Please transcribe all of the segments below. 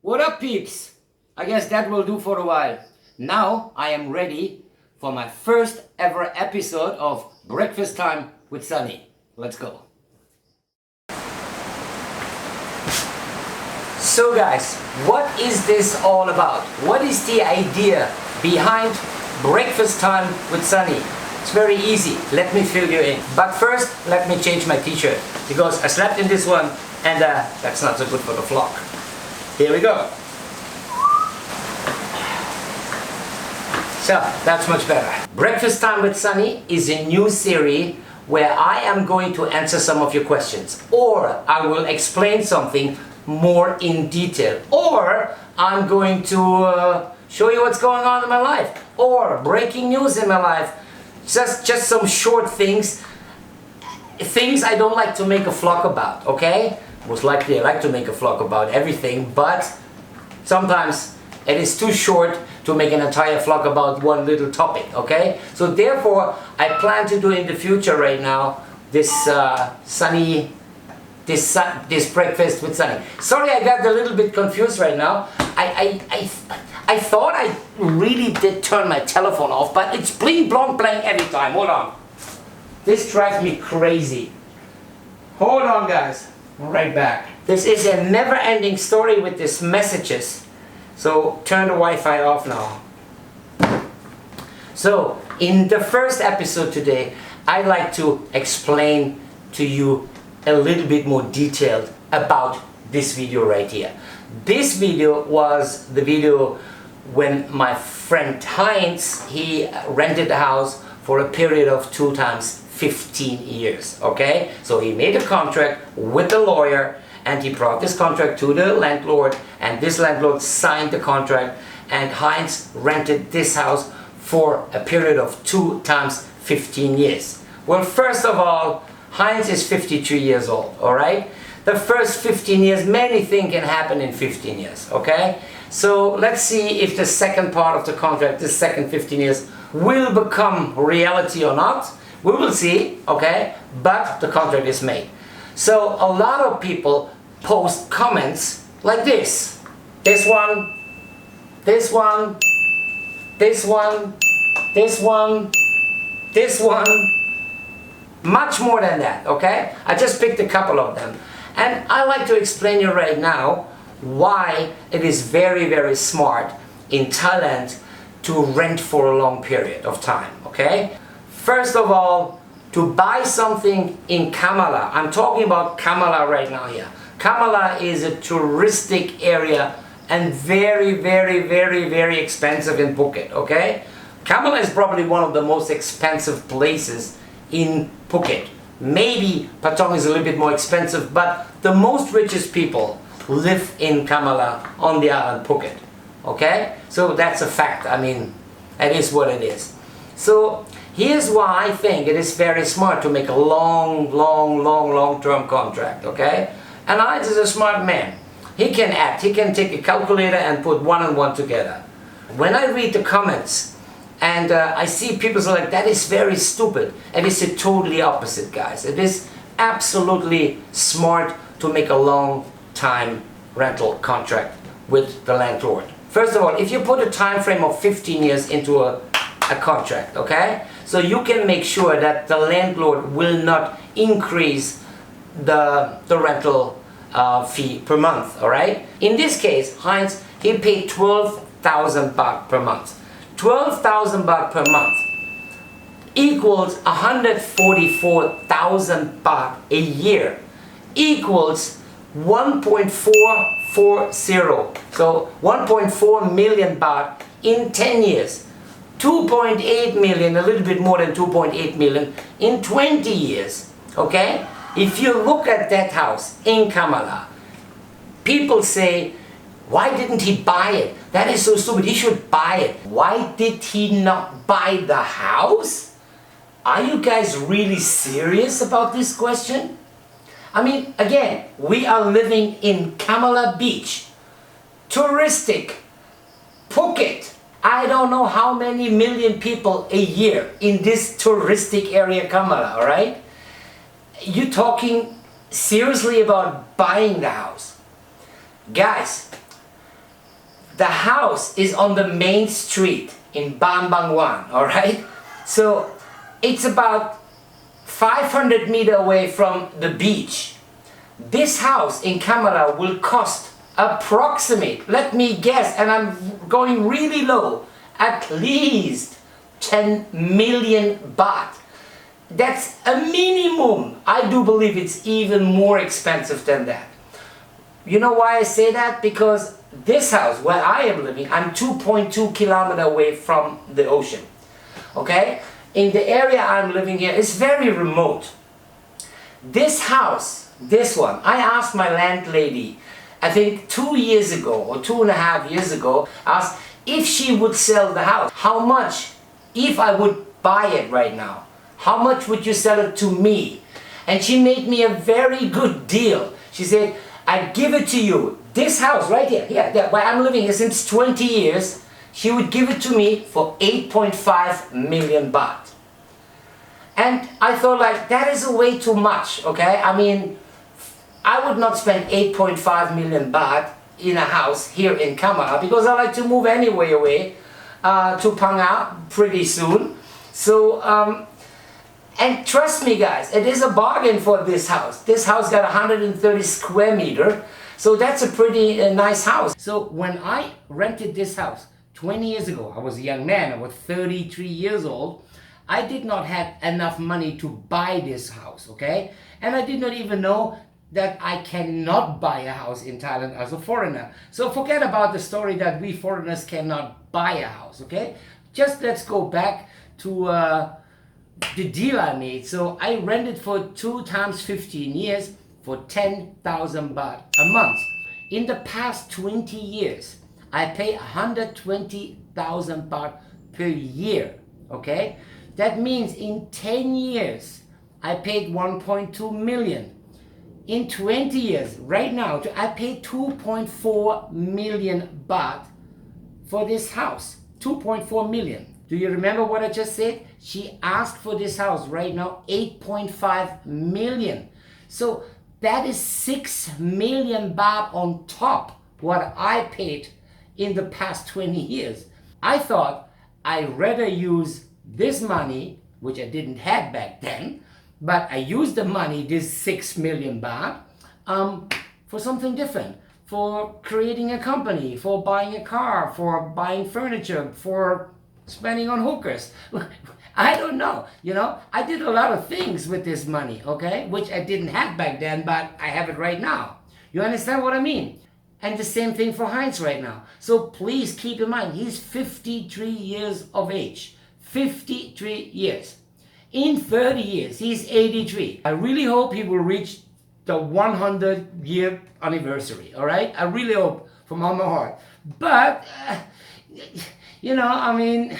What up, peeps? I guess that will do for a while. Now I am ready for my first ever episode of Breakfast Time with Sunny. Let's go. So guys, what is this all about? What is the idea behind Breakfast Time with Sunny? It's very easy. Let me fill you in. But first, let me change my t-shirt because I slept in this one and that's not so good for the vlog. Here we go. So, that's much better. Breakfast Time with Sunny is a new series where I am going to answer some of your questions, or I will explain something more in detail, or I'm going to show you what's going on in my life, or breaking news in my life. Just some short things I don't like to make a vlog about, okay? Most likely I like to make a vlog about everything, but sometimes it is too short to make an entire vlog about one little topic, okay? So therefore, I plan to do in the future right now this this breakfast with Sunny. Sorry, I got a little bit confused right now. I thought I really did turn my telephone off, but it's bling blong blang every time. Hold on. This drives me crazy. Hold on, guys. I'm right back. This is a never-ending story with these messages. So turn the Wi-Fi off now. So in the first episode today, I'd like to explain to you a little bit more detailed about this video right here. This video was the video when my friend Heinz, he rented a house for a period of 2 times 15 years, okay? So he made a contract with the lawyer and he brought this contract to the landlord, and this landlord signed the contract, and Heinz rented this house for a period of 2 times 15 years. Well, first of all, Heinz is 53 years old, alright? The first 15 years, many things can happen in 15 years, okay? So let's see if the second part of the contract, the second 15 years, will become reality or not. We will see, okay? But the contract is made. So a lot of people post comments like this. This one, this one, this one, this one, this one. Much more than that, okay? I just picked a couple of them. And I like to explain you right now why it is very, very smart in Thailand to rent for a long period of time, okay? First of all, to buy something in Kamala, I'm talking about Kamala right now here. Kamala is a touristic area and very, very, very, very expensive in Phuket, okay? Kamala is probably one of the most expensive places in Phuket. Maybe Patong is a little bit more expensive, but the most richest people live in Kamala on the island Phuket, okay? So that's a fact. I mean, it is what it is. So here's why I think it is very smart to make a long-term contract, okay? And Heinz is a smart man. He can act. He can take a calculator and put 1 and 1 together. When I read the comments and I see people say like, that is very stupid. It is the totally opposite, guys. It is absolutely smart to make a long-time rental contract with the landlord. First of all, if you put a time frame of 15 years into a contract, okay? So you can make sure that the landlord will not increase the rental fee per month, alright? In this case, Heinz, he paid 12,000 baht per month. 12,000 baht per month equals 144,000 baht a year, equals 1.440. So 1.4 million baht in 10 years. 2.8 million, a little bit more than 2.8 million in 20 years, okay? If you look at that house in Kamala, people say, why didn't he buy it? That is so stupid, he should buy it. Why did he not buy the house? Are you guys really serious about this question? I mean, again, we are living in Kamala Beach, touristic, Phuket. I don't know how many million people a year in this touristic area, Kamala, alright? You talking seriously about buying the house? Guys, The house is on the main street in Bambangwan, all right? So it's about 500 meters away from the beach. This house in Camara will cost approximate, let me guess, and I'm going really low, at least 10 million baht. That's a minimum. I do believe it's even more expensive than that. You know why I say that? Because this house where I am living, I'm 2.2 kilometers away from the ocean. Okay? In the area I'm living here, it's very remote. This house, this one, I asked my landlady, I think 2 years ago or 2.5 years ago, asked if she would sell the house. How much, if I would buy it right now, how much would you sell it to me? And she made me a very good deal. She said, I give it to you. This house right here, where I'm living here since 20 years, she would give it to me for 8.5 million baht. And I thought, like, that is a way too much, okay? I mean, I would not spend 8.5 million baht in a house here in Camara because I like to move anyway away to Phang pretty soon. So, and trust me guys, it is a bargain for this house. This house got 130 square meters, so that's a pretty nice house. So when I rented this house 20 years ago, I was a young man, I was 33 years old, I did not have enough money to buy this house, okay? And I did not even know that I cannot buy a house in Thailand as a foreigner. So forget about the story that we foreigners cannot buy a house, okay? Just let's go back to the deal I made. So I rented for 2 times 15 years for 10,000 baht a month. In the past 20 years, I pay 120,000 baht per year, okay? That means in 10 years, I paid 1.2 million. In 20 years, right now, I paid 2.4 million baht for this house. 2.4 million. Do you remember what I just said? She asked for this house right now 8.5 million. So that is 6 million baht on top what I paid in the past 20 years. I thought I'd rather use this money, which I didn't have back then, but I used the money, this 6 million baht, for something different. For creating a company, for buying a car, for buying furniture, for spending on hookers. I don't know, you know, I did a lot of things with this money, okay, which I didn't have back then, but I have it right now. You understand what I mean? And the same thing for Heinz right now. So please keep in mind, he's 53 years of age. 53 years. In 30 years, he's 83. I really hope he will reach the 100-year anniversary, all right? I really hope from all my heart. But, you know, I mean,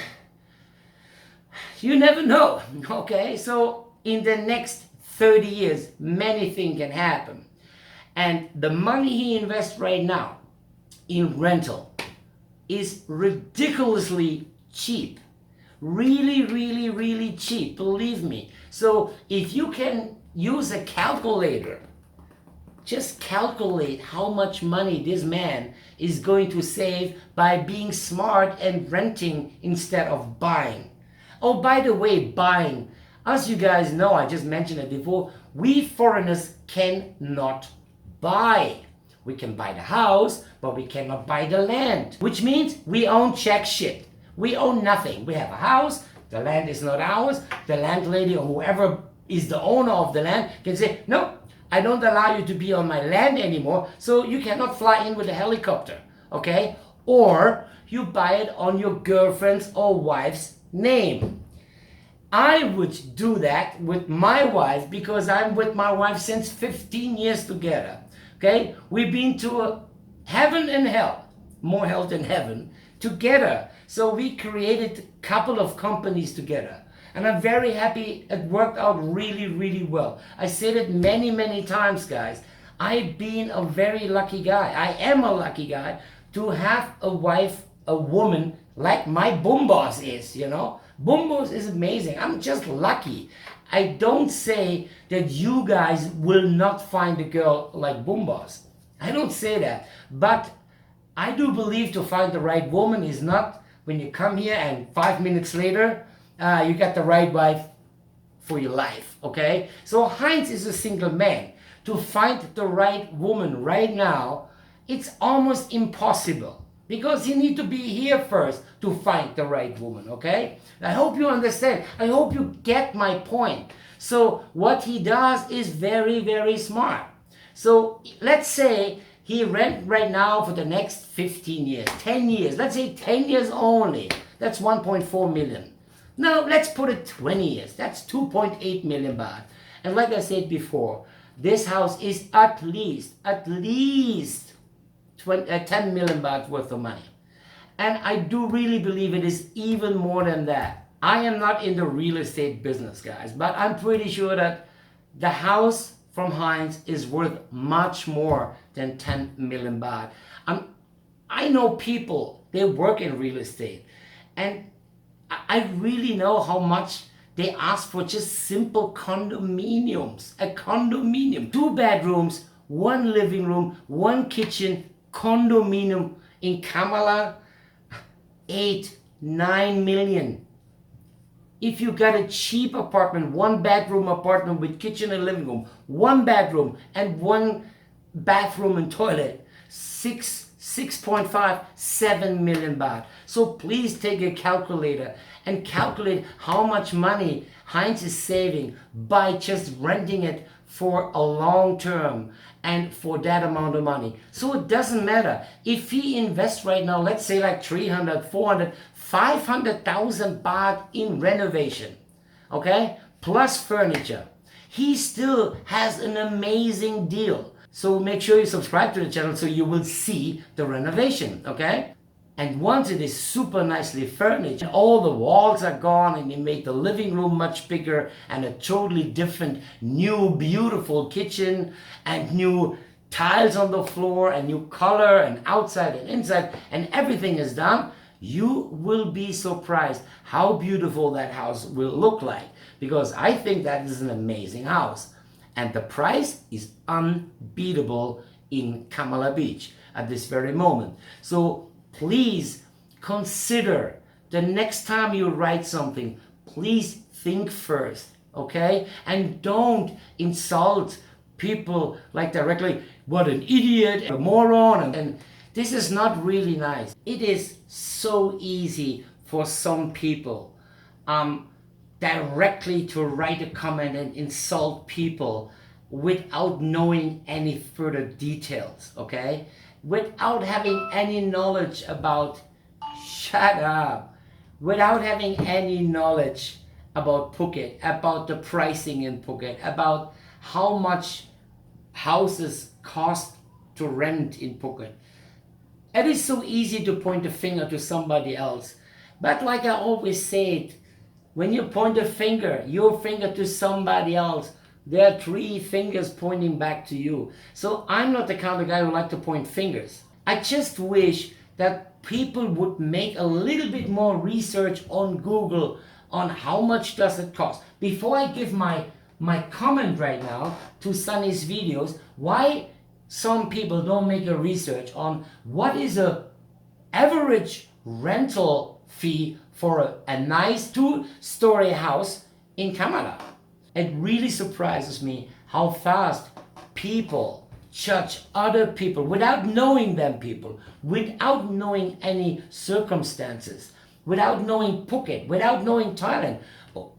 you never know, okay? So in the next 30 years, many things can happen. And the money he invests right now in rental is ridiculously cheap. Really, really, really cheap, believe me. So if you can use a calculator, just calculate how much money this man is going to save by being smart and renting instead of buying. Oh, by the way, buying. As you guys know, I just mentioned it before, we foreigners cannot buy. We can buy the house, but we cannot buy the land, which means we own jack shit. We own nothing. We have a house, the land is not ours. The landlady or whoever is the owner of the land can say, no, I don't allow you to be on my land anymore, so you cannot fly in with a helicopter, okay? Or you buy it on your girlfriend's or wife's name. I would do that with my wife because I'm with my wife since 15 years together, okay? We've been to heaven and hell, more hell than heaven, together. So we created a couple of companies together. And I'm very happy it worked out really, really well. I said it many, many times, guys. I've been a very lucky guy. I am a lucky guy to have a wife, a woman like my boom boss is, you know. Boom boss is amazing. I'm just lucky. I don't say that you guys will not find a girl like boom boss. I don't say that. But I do believe to find the right woman is not when you come here and 5 minutes later, you got the right wife for your life, okay? So Heinz is a single man. To find the right woman right now, it's almost impossible because you need to be here first to find the right woman, okay? I hope you understand. I hope you get my point. So what he does is very, very smart. So let's say he rent right now for the next 15 years, 10 years, let's say 10 years only. That's 1.4 million. Now let's put it 20 years. That's 2.8 million baht. And like I said before, this house is at least 10 million baht worth of money. And I do really believe it is even more than that. I am not in the real estate business, guys, but I'm pretty sure that the house from Heinz is worth much more than 10 million baht. I know people, they work in real estate, and I really know how much they ask for just simple condominiums. A condominium, 2 bedrooms, 1 living room, 1 kitchen, condominium in Kamala, 8-9 million. If you got a cheap apartment, 1 bedroom apartment with kitchen and living room, 1 bedroom and 1 bathroom and toilet, 6.5-7 million baht. So please take a calculator and calculate how much money Heinz is saving by just renting it for a long term and for that amount of money. So it doesn't matter if he invests right now, let's say like 300, 400, 500,000 baht in renovation, okay, plus furniture, he still has an amazing deal. So make sure you subscribe to the channel so you will see the renovation, okay? And once it is super nicely furnished, all the walls are gone and you made the living room much bigger and a totally different, new, beautiful kitchen and new tiles on the floor and new color and outside and inside, and everything is done, you will be surprised how beautiful that house will look like, because I think that is an amazing house. And the price is unbeatable in Kamala Beach at this very moment. So please consider the next time you write something, please think first, okay? And don't insult people like directly, what an idiot, a moron, and this is not really nice. It is so easy for some people directly to write a comment and insult people without knowing any further details, okay? Without having any knowledge about, shut up, without having any knowledge about Phuket, about the pricing in Phuket, about how much houses cost to rent in Phuket. It is so easy to point a finger to somebody else. But like I always said, when you point a finger, your finger to somebody else, there are 3 fingers pointing back to you. So I'm not the kind of guy who like to point fingers. I just wish that people would make a little bit more research on Google on how much does it cost. Before I give my comment right now to Sunny's videos, why some people don't make a research on what is a average rental fee for a nice 2-story house in Kamala. It really surprises me how fast people judge other people without knowing them people, without knowing any circumstances, without knowing Phuket, without knowing Thailand.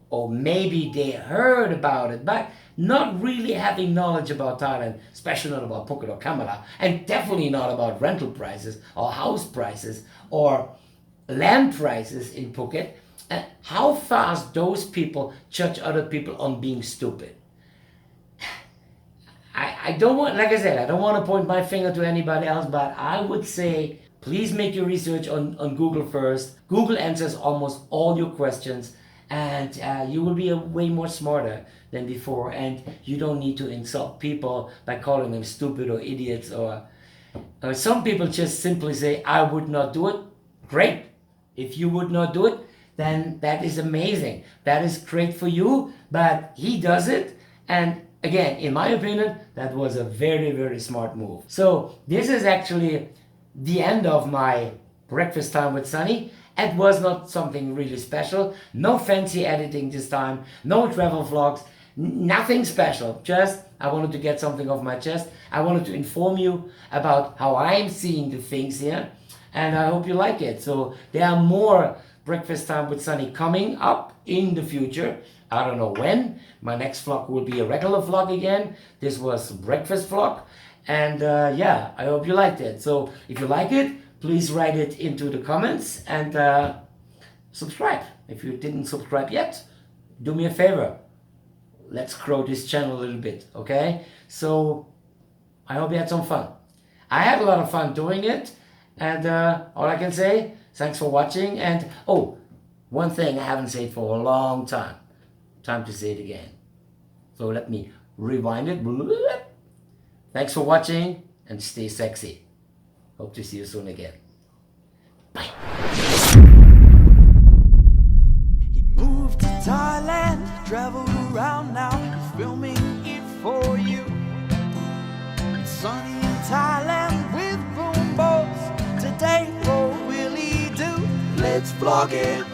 Or maybe they heard about it, but not really having knowledge about Thailand, especially not about Phuket or Kamala, and definitely not about rental prices or house prices or land prices in Phuket. And how fast those people judge other people on being stupid. I don't want, like I said, I don't want to point my finger to anybody else, but I would say, please make your research on Google first. Google answers almost all your questions, and you will be way more smarter than before, and you don't need to insult people by calling them stupid or idiots, or some people just simply say, I would not do it. Great. If you would not do it, then that is amazing. That is great for you, but he does it. And again, in my opinion, that was a very, very smart move. So this is actually the end of my breakfast time with Sunny. It was not something really special. No fancy editing this time. No travel vlogs. Nothing special. Just I wanted to get something off my chest. I wanted to inform you about how I'm seeing the things here. And I hope you like it. So there are more breakfast time with Sunny coming up in the future. I don't know when. My next vlog will be a regular vlog again. This was a breakfast vlog. And yeah, I hope you liked it. So if you like it, please write it into the comments and subscribe. If you didn't subscribe yet, do me a favor. Let's grow this channel a little bit, okay? So I hope you had some fun. I had a lot of fun doing it. And all I can say, thanks for watching. And oh, one thing I haven't said for a long time. Time to say it again. So let me rewind it. Thanks for watching and stay sexy. Hope to see you soon again. Bye. He moved to Thailand, traveled around now, he's filming it for you. It's sunny in Thailand with boom boats. Today, what will he do? Let's vlog it.